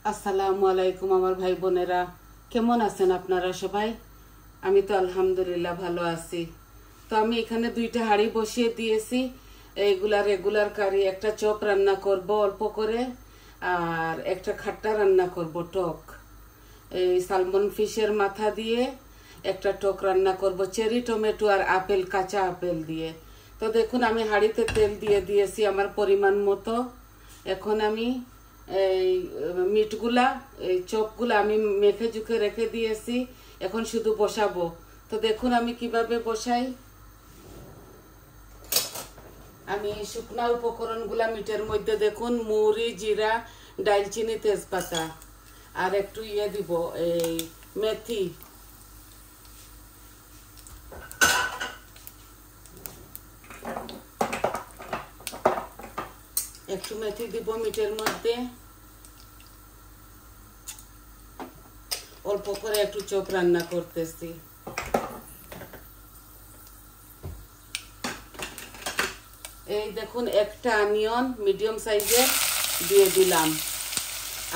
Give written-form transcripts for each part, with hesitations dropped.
আসসালামু আলাইকুম আমার ভাই বোনেরা, কেমন আছেন আপনারা সবাই? আমি তো আলহামদুলিল্লাহ ভালো আছি। তো আমি এখানে দুইটা হাঁড়ি বসিয়ে দিয়েছি। এইগুলা রেগুলার কারি, একটা চপ রান্না করব অল্প করে, আর একটা খাট্টা রান্না করব টক। এই সালমন ফিশের মাথা দিয়ে একটা টক রান্না করব, চেরি টমেটো আর আপেল, কাঁচা আপেল দিয়ে। তো দেখুন আমি হাঁড়িতে তেল দিয়ে দিয়েছি আমার পরিমাণ মতো। এখন আমি এই মিটগুলা, এই চপগুলা আমি মেখে ঝুঁকে রেখে দিয়েছি, এখন শুধু বসাবো। তো দেখুন আমি কিভাবে বসাই। আমি শুকনা উপকরণগুলা মিটের মধ্যে দেখুন, মুড়ি, জিরা, ডালচিনি, তেজপাতা আর একটু দিব এই মেথি। একটু মেথি দিব মিটের মধ্যে, অল্প করে একটু চপ রান্না করতেছি। এই দেখুন একটা অনিয়ন মিডিয়াম সাইজের দিয়ে দিলাম।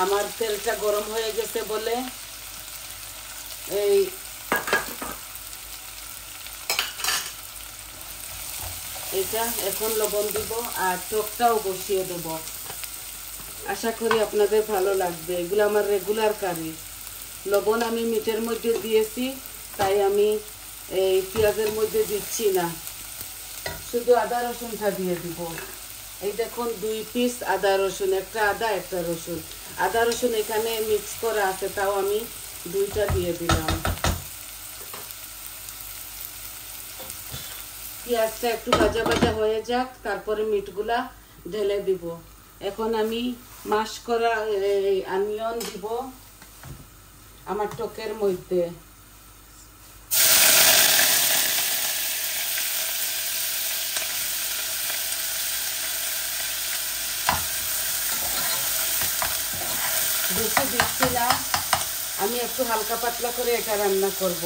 আমার তেলটা গরম হয়ে গেছে বলে এটা এখন লবণ দিব আর টকটাও বসিয়ে দেব। আশা করি আপনাদের ভালো লাগবে, এগুলো আমার রেগুলার কারি। লবণ আমি মিটের মধ্যে দিয়েছি, তাই আমি এই পেঁয়াজের মধ্যে দিচ্ছি না, শুধু আদা রসুনটা দিয়ে দিব। এই দেখুন 2 পিস আদা রসুন, একটা আদা একটা রসুন। আদা রসুন এখানে মিক্স করা আছে, তাও আমি 2টা দিয়ে দিলাম। পেঁয়াজটা একটু ভাজা ভাজা হয়ে যাক, তারপরে মিটগুলা ঢেলে দিব। এখন আমি মাশ করা অনিয়ন দিব আমার টকের মধ্যে। বেশি দিচ্ছি না, আমি একটু হালকা পাতলা করে এটা রান্না করব।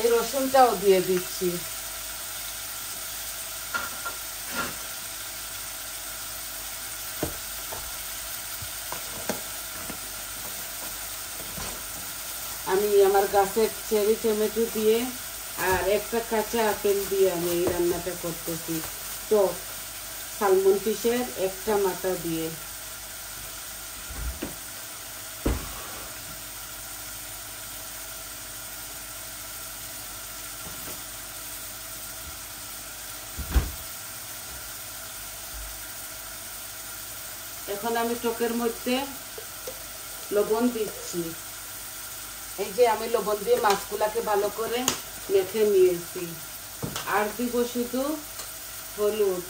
এই রসুনটাও দিয়ে দিচ্ছি। আমি আমার গাছের চেরি টমেটো দিয়ে আর একটা কাঁচা আপেল দিয়ে আমি এই রান্নাটা করতেছি, টক সালমন ফিশের একটা মাথা দিয়ে। এখন আমি টকের মধ্যে লবণ দিচ্ছি। এই যে আমি লবণ দিয়ে মাছগুলাকে ভালো করে মেখে নিয়েছি। আর দিব শুধু হলুদ।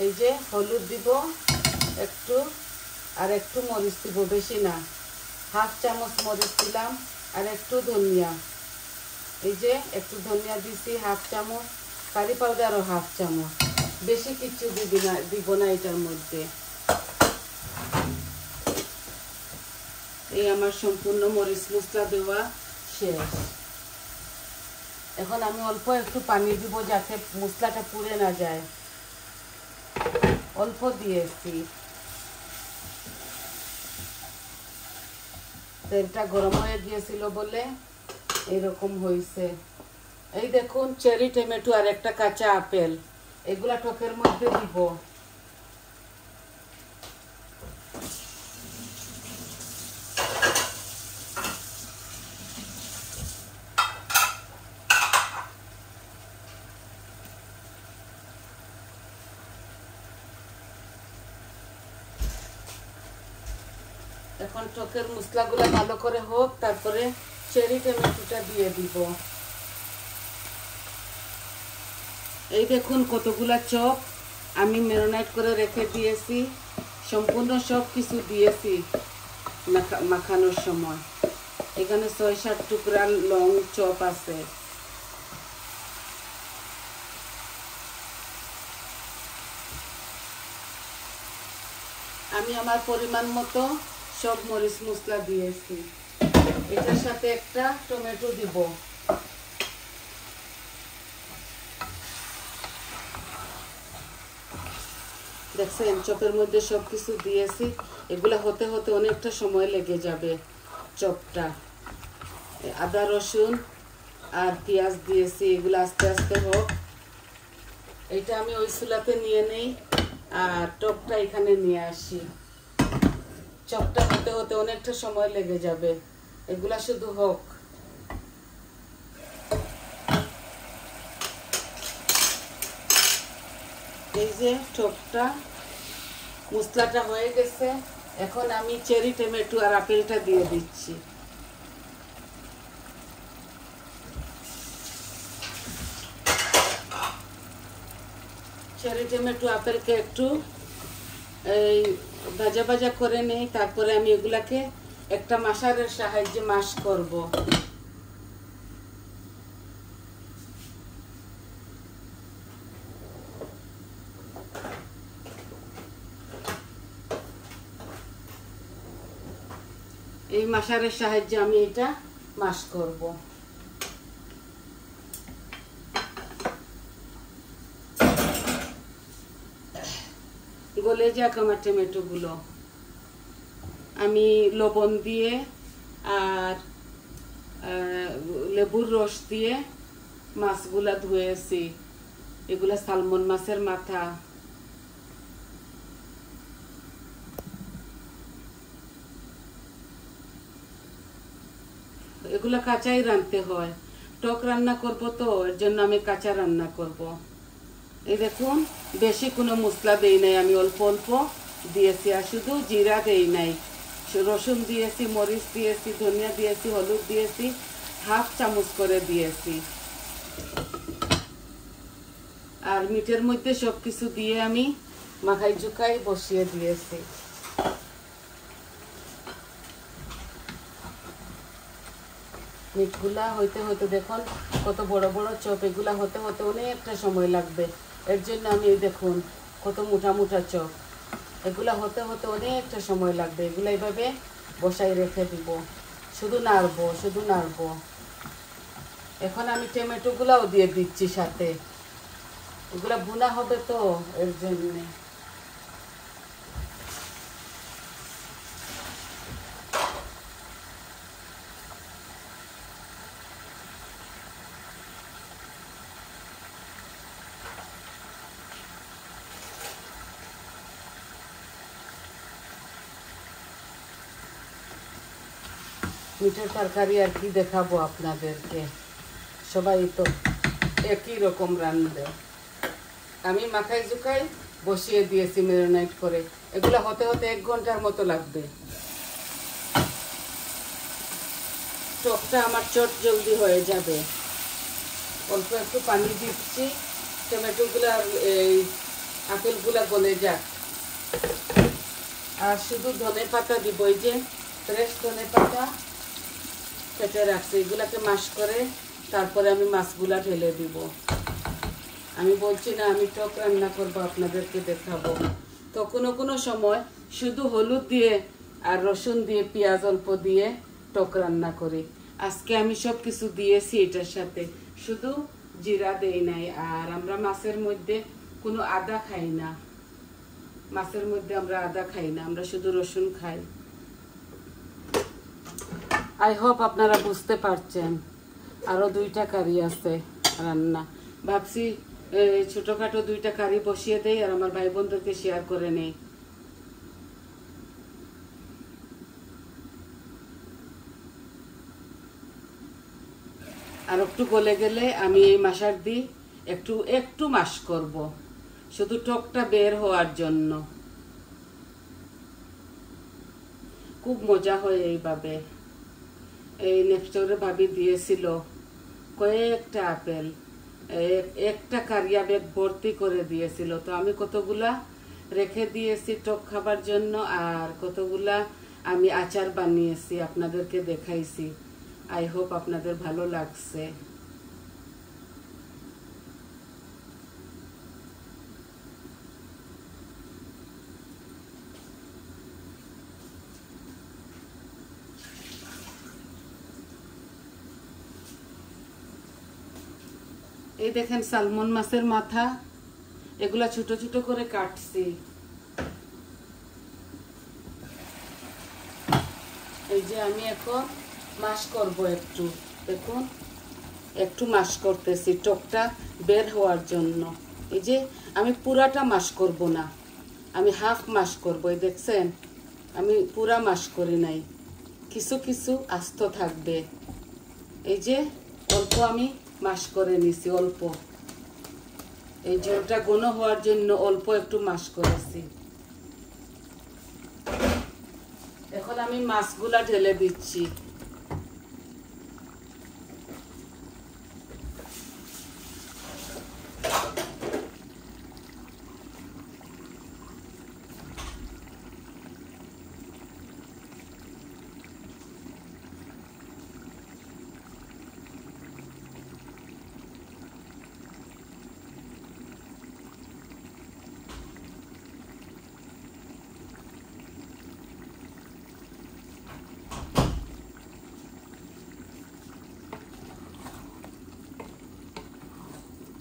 এই যে হলুদ দিব একটু, আর একটু মরিচ দিব, বেশি না, 1/2 চামচ মরিচ দিলাম। আর একটু ধনিয়া, এই যে একটু ধনিয়া দিছি 1/2 চামচ। কারি পাউডারও 1/2 চামচ, বেশি কিছু দিব না এটার মধ্যে। এই আমার সম্পূর্ণ মরিচ মশলা দেওয়া শেষ। এখন আমি অল্প একটু পানি দিব যাতে মশলাটা পুড়ে না যায়, অল্প দিয়েছি। তেলটা গরম হয়ে গিয়েছিল বলে এরকম হয়েছে। এই দেখুন চেরি টমেটো আর একটা কাঁচা আপেল, এগুলা টকের মধ্যে দিব। এখন টকের মশলাগুলো ভালো করে হোক, তারপরে চেরি টমেটোটা দিয়ে দিব। এই দেখুন কতগুলা চপ আমি ম্যারিনেট করে রেখে দিয়েছি, সম্পূর্ণ সব কিছু দিয়েছি মাখানোর সময়। এখানে 6-7 টুকরা লং চপ আছে। আমি আমার পরিমাণ মতো সব মরিচ মশলা দিয়েছি। এটার সাথে একটা টমেটো দিব। দেখছেন চপের মধ্যে সব কিছু দিয়েছি, এগুলা হতে হতে অনেকটা সময় লেগে যাবে। চপটা আদা রসুন আর পেঁয়াজ দিয়েছি, এগুলো আস্তে আস্তে হোক। এটা আমি ওই চুলাতে নিয়ে নেই আর টকটা এখানে নিয়ে আসি। চপটা হতে হতে অনেকটা সময় লেগে যাবে, এগুলা শুধু হোক। এই যে টকটা মশলাটা হয়ে গেছে, এখন আমি চেরি টমেটো আর আপেলটা দিয়ে দিচ্ছি। চেরি টমেটো আপেলকে একটু এই ভাজা ভাজা করে নেই, তারপরে আমি এগুলাকে একটা মাশারের সাহায্যে মাশ করব। এই মাশারের সাহায্যে আমি এটা মাশ করব। গলে যাক আমার টমেটো গুলো। আমি লবণ দিয়ে আর লেবুর রস দিয়ে মাছগুলা ধুয়েছি। এগুলা সালমন মাছের মাথা। এগুলা কাঁচাই রাঁধতে হয়, টক রান্না করব তো এর জন্য আমি কাঁচা রান্না করব। এই দেখুন বেশি কোনো মশলা দেই নাই, আমি অল্প অল্প দিয়েছি আর শুধু জিরা দেই নাই। রসুন দিয়েছি, মরিচ দিয়েছি, ধনিয়া দিয়েছি, হলুদ দিয়েছি, হাফ চামচ করে দিয়েছি। আর মিটের মধ্যে সব কিছু দিয়ে আমি মাখাই ঝুঁকাই বসিয়ে দিয়েছি। মিটগুলা হইতে হইতে দেখুন কত বড় বড় চপ, এগুলা হতে হতে অনেকটা সময় লাগবে। এর জন্য আমি দেখুন কত মোটা মোটা চপ, এগুলা হতে হতে অনেকটা সময় লাগবে। এগুলা এইভাবে বসাই রেখে দিব, শুধু নাড়বো শুধু নাড়বো। এখন আমি টমেটো গুলাও দিয়ে দিচ্ছি সাথে, এগুলা ভুনা হবে তো এর জন্যে। মিঠের তরকারি আর কি দেখাবো আপনাদেরকে, সবাই তো একই রকম রান্না। আমি মাখাই ঝুঁকাই বসিয়ে দিয়েছি ম্যারিনেট করে, এগুলো হতে হতে 1 ঘন্টার মতো লাগবে। টকটা আমার চট জলদি হয়ে যাবে। অল্প একটু পানি দিচ্ছি, টমেটোগুলো আর এই আপেলগুলা গলে যাক। আর শুধু ধনে পাতা দিব, এই যে ফ্রেশ ধনে পাতা কেটে রাখছি, এগুলাকে মাশ করে তারপরে আমি মাছগুলা ঢেলে দিব। আমি বলছি না আমি টক রান্না করবো, আপনাদেরকে দেখাবো। তো কোনো কোনো সময় শুধু হলুদ দিয়ে আর রসুন দিয়ে পেঁয়াজ অল্প দিয়ে টক রান্না করি। আজকে আমি সব কিছু দিয়েছি এটার সাথে, শুধু জিরা দেই নাই। আর আমরা মাছের মধ্যে কোনো আদা খাই না, মাছের মধ্যে আমরা আদা খাই না, আমরা শুধু রসুন খাই। আই হোপ আপনারা বুঝতে পারছেন। আরো 2টা কারি আছে রান্না, ভাবছি ছোটখাটো 2টা কারি বসিয়ে দেই আর আমার ভাই বোনদেরকে শেয়ার করে নেই। আর একটু গলে গেলে আমি এই মাশার দিয়ে একটু একটু মাশ করব, শুধু টকটা বের হওয়ার জন্য। খুব মজা হয় এইভাবে। এই নেক্সট ভাবি দিয়েছিল কয়েকটা আপেল, একটা কারিয়া ব্যাগ ভর্তি করে দিয়েছিল। তো আমি কতগুলা রেখে দিয়েছি টক খাবার জন্য, আর কতগুলা আমি আচার বানিয়েছি আপনাদেরকে দেখাইছি। আই হোপ আপনাদের ভালো লাগছে। এই দেখেন সালমন মাছের মাথা, এগুলা ছোট ছোট করে কাটছি। এই যে আমি এখন মাশ করব একটু, দেখুন একটু মাশ করতেছি টকটা বের হওয়ার জন্য। এই যে আমি পুরাটা মাশ করব না, আমি হাফ মাশ করব। এই দেখছেন আমি পুরা মাশ করি নাই, কিছু কিছু আস্ত থাকবে। এই যে অল্প আমি মাশ করে নিছি, অল্প। এই যে ওটা ঘন হওয়ার জন্য অল্প একটু মাশ করেছি। এখন আমি মাছগুলা ঢেলে দিচ্ছি।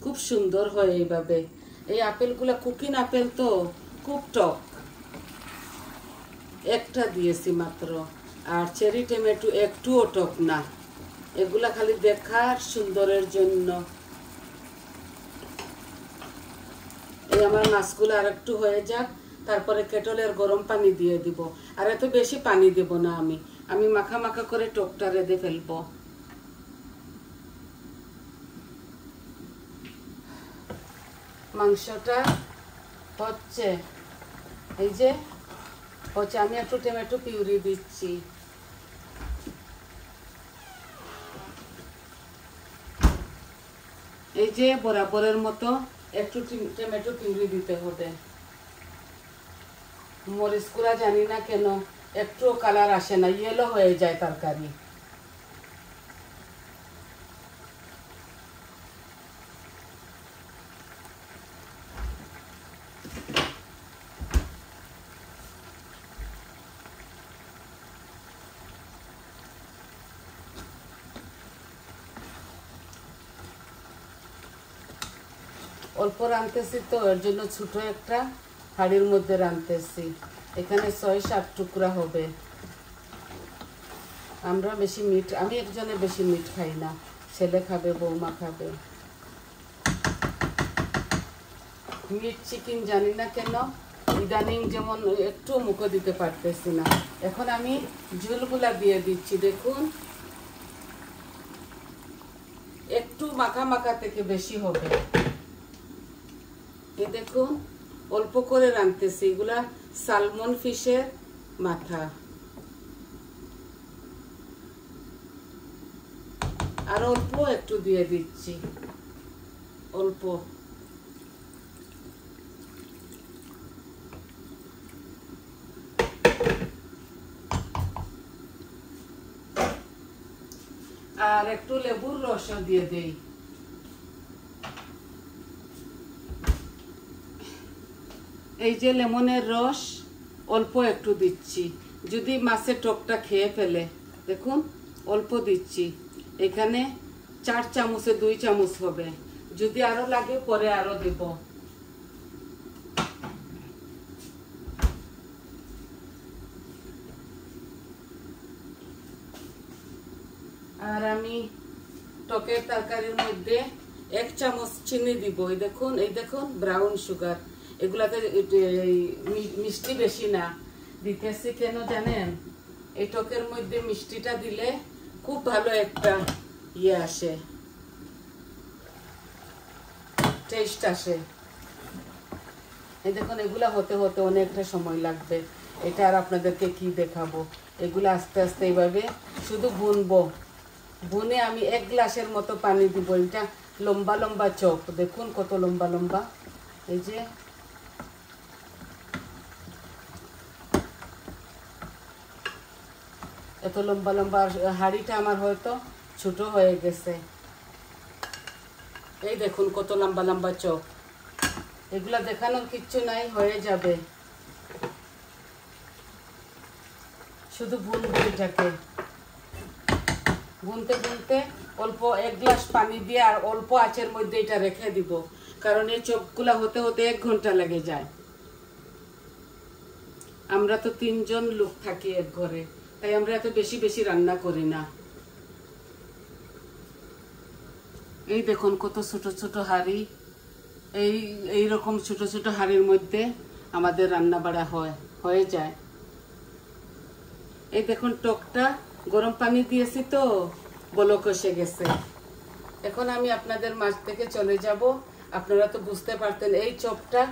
খুব সুন্দর হয় এইভাবে। এই আপেলগুলা কুকিং আপেল তো খুব টক, একটা দিয়েছি মাত্র। আর চেরি টমেটো একটুও টক না, এগুলা খালি দেখার সুন্দরের জন্য। এই আমার মাছগুলো আর একটু হয়ে যাক, তারপরে কেটলের গরম পানি দিয়ে দিব। আর এত বেশি পানি দেব না, আমি মাখা মাখা করে টকটা রেঁধে ফেলবো। মাংসটা হচ্ছে, এই যে হচ্ছে, আমি একটু টমেটো পিউরি দিচ্ছি। এই যে বরাবরের মতো একটু টমেটো পিউরি দিতে হবে। মরিচ গুঁড়া জানি না কেন একটু কালার আসে না, ইয়েলো হয়ে যায় তরকারি। অল্প রাঁধতেছি তো, এর জন্য ছোট একটা হাঁড়ির মধ্যে রাঁধতেছি। এখানে ৬-৭ টুকরা হবে। আমরা বেশি মিট, আমি একজনে বেশি মিট খাই না, ছেলে খাবে, বৌমা খাবে। মিট চিকেন জানি না কেন ইদানিং যেমন একটু মুখে দিতে পারতেছি না। এখন আমি ঝোলগুলা দিয়ে দিচ্ছি, দেখুন একটু মাখা মাখা থেকে বেশি হবে। এই দেখুন অল্প করে রাঁধতেছি, এগুলা সালমন ফিশের মাথা। আর অল্প একটু দিয়ে দিচ্ছি, অল্প। আর একটু লেবুর রস দিয়ে দেই। এই যে লেমনের রস অল্প একটু দিচ্ছি, যদি মাছের টকটা খেয়ে ফেলে। দেখুন অল্প দিচ্ছি, এখানে 4 চামচে 2 চামচ হবে, যদি আরো লাগে পরে আরো দেব। আর আমি টকের তরকারির মধ্যে 1 চামচ চিনি দিব। এই দেখুন ব্রাউন সুগার। এগুলাতে মিষ্টি বেশি না দিতেছি, কেন জানেন? এই টকের মধ্যে মিষ্টিটা দিলে খুব ভালো একটা ইয়ে আসে, টেস্ট আসে। এই দেখুন এগুলা হতে হতে অনেকটা সময় লাগবে, এটা আর আপনাদেরকে কি দেখাবো। এগুলো আস্তে আস্তে এইভাবে শুধু ভুনবো। ভুনে আমি 1 গ্লাসের মতো পানি দিব। এটা লম্বা লম্বা চপ, দেখুন কত লম্বা লম্বা। এই যে এত লম্বা লম্বা, হাঁড়িটা আমার হয়তো ছোট হয়ে গেছে। এই দেখুন কত লম্বা লম্বা চপ। এগুলা দেখানোর কিচ্ছু নাই, হয়ে যাবে। শুধু ভুনবো এটাকে। ভুনতে ভুনতে অল্প 1 গ্লাস পানি দিয়ে আর অল্প আঁচের মধ্যে এটা রেখে দিব, কারণ এই চপগুলা হতে হতে 1 ঘন্টা লেগে যায়। আমরা তো 3 জন লোক থাকি এক ঘরে, তাই আমরা এত বেশি বেশি রান্না করি না। এই দেখুন কত ছোট ছোট হাঁড়ি, এই রকম ছোট ছোট হাঁড়ির মধ্যে আমাদের রান্না বাড়া হয়ে যায়। এই দেখুন টকটা গরম পানি দিয়েছি তো বলক এসে গেছে। এখন আমি আপনাদের মাঝ থেকে চলে যাব। আপনারা তো বুঝতে পারতেন এই চপটা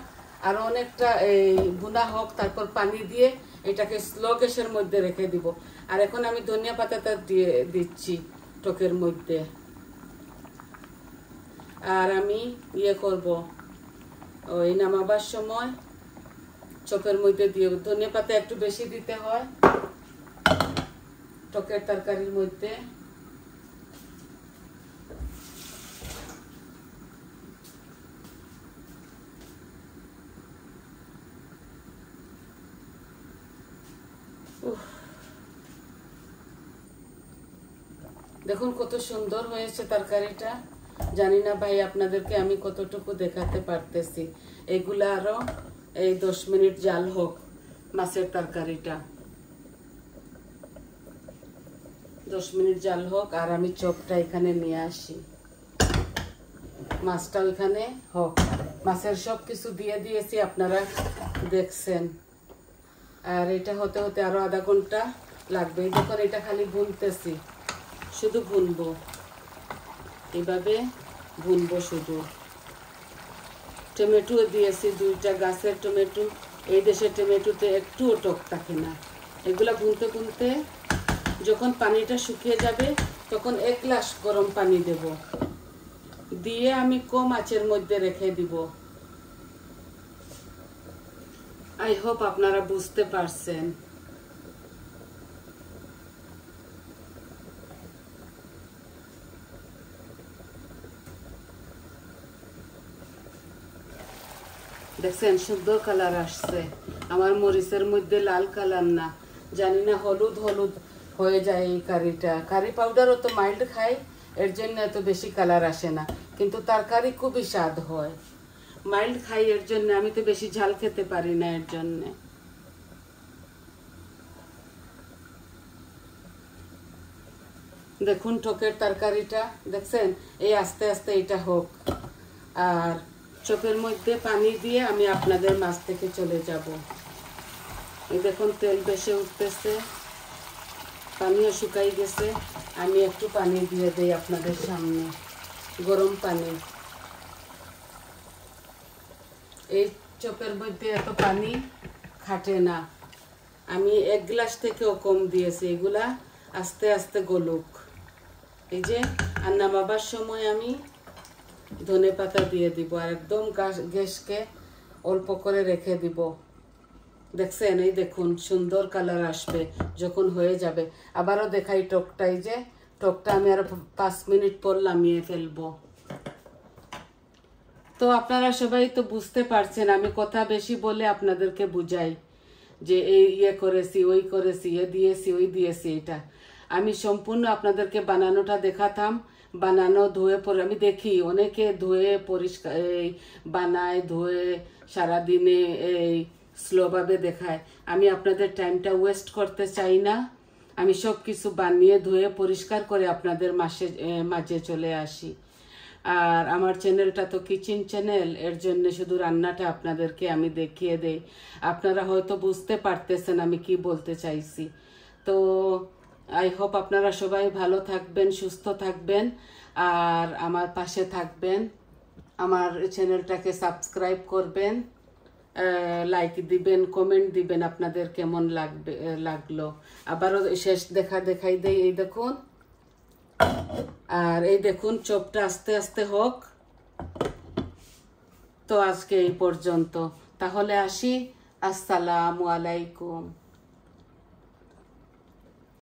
আরো অনেকটা এই বুনা হোক, তারপর পানি দিয়ে এটাকে স্লো গ্যাসের মধ্যে রেখে দিব। আর এখন আমি ধনিয়া পাতাটা দিয়ে দিচ্ছি টকের মধ্যে। আর আমি করব ওই নামাবার সময় চপের মধ্যে দিয়ে ধনিয়া পাতা একটু বেশি দিতে হয় টকের তরকারির মধ্যে। দেখুন কত সুন্দর হয়েছে তরকারিটা। জানি না ভাই আপনাদেরকে আমি কতটুকু দেখাতে পারতেছি। এগুলা আরো এই 10 মিনিট জাল হোক মাছের তরকারিটা, 10 মিনিট জাল হোক। আর আমি চপটা এখানে নিয়ে আসি, মাছটা ওইখানে হোক। মাছের সব কিছু দিয়ে দিয়েছি, আপনারা দেখছেন। আর এটা হতে হতে আরো আধা ঘন্টা লাগবে। দেখুন এটা খালি ভুনতেছি, শুধু ভুনবো, এইভাবে ভুনবো শুধু। টমেটো দিয়েছি 2টা গাছের টমেটো। এই দেশের টমেটোতে একটুও টক থাকে না। এগুলা ভুনতে ভুনতে যখন পানিটা শুকিয়ে যাবে তখন 1 গ্লাস গরম পানি দেব, দিয়ে আমি কম আঁচের মধ্যে রেখে দিব। আই হোপ আপনারা বুঝতে পারছেন। দেখছেন সুন্দর কালার আসছে। আমার মরিচের মধ্যে লাল কালার না, জানি না হলুদ হলুদ হয়ে যায় এই কারিটা। কারি পাউডারও তো মাইল্ড খাই, এর জন্য এত বেশি কালার আসে না, কিন্তু তরকারি খুবই স্বাদ হয়। মাইল্ড খাই এর জন্য, আমি তো বেশি ঝাল খেতে পারি না এর জন্য। দেখুন টকের তরকারিটা দেখছেন, এই আস্তে আস্তে এটা হোক। আর চপের মধ্যে পানি দিয়ে আমি আপনাদের মাছ থেকে চলে যাব। এই দেখুন তেল বেশি উঠতেছে, পানিও শুকাই গেছে। আমি একটু পানি দিয়ে দেই আপনাদের সামনে, গরম পানি। এই চপের মধ্যে এত পানি খাটে না, আমি 1 গ্লাস থেকেও কম দিয়েছি। এগুলা আস্তে আস্তে গলুক। এই যে আর নামাবার সময় আমি ধনে পাতা দিয়ে দিব, আর একদম গ্যাসকে অল্প করে রেখে দিব। দেখছেন, এই দেখুন সুন্দর কালার আসবে যখন হয়ে যাবে। আবারও দেখাই টকটাই, যে টকটা আমি আরো 5 মিনিট পর নামিয়ে ফেলবো। তো আপনারা সবাই তো বুঝতে পারছেন, আমি কথা বেশি বলে আপনাদেরকে বুঝাই যে এই করেছি, ওই করেছি, দিয়েছি, ওই দিয়েছি। এটা আমি সম্পূর্ণ আপনাদেরকে বানানোটা দেখাতাম। বানানো ধুয়ে পরে আমি দেখি অনেকে ধুয়ে পরিষ্কার বানায়, ধুয়ে সারাদিনে এই স্লোভাবে দেখায়। আমি আপনাদের টাইমটা ওয়েস্ট করতে চাই না। আমি সব কিছু বানিয়ে ধুয়ে পরিষ্কার করে আপনাদের মাঝে চলে আসি। আর আমার চ্যানেলটা তো কিচেন চ্যানেল, এর জন্য শুধু রান্নাটা আপনাদেরকে আমি দেখিয়ে দেই। আপনারা হয়তো বুঝতে পারতেছেন আমি কি বলতে চাইছি। তো আই হোপ আপনারা সবাই ভালো থাকবেন, সুস্থ থাকবেন, আর আমার পাশে থাকবেন। আমার চ্যানেলটাকে সাবস্ক্রাইব করবেন, লাইক দিবেন, কমেন্ট দিবেন আপনাদের কেমন লাগলো। আবারও শেষ দেখাই দেই। এই দেখুন, আর এই দেখুন চপটা আস্তে আস্তে হোক। তো আজকে এই পর্যন্ত, তাহলে আসি। আসসালামু আলাইকুম।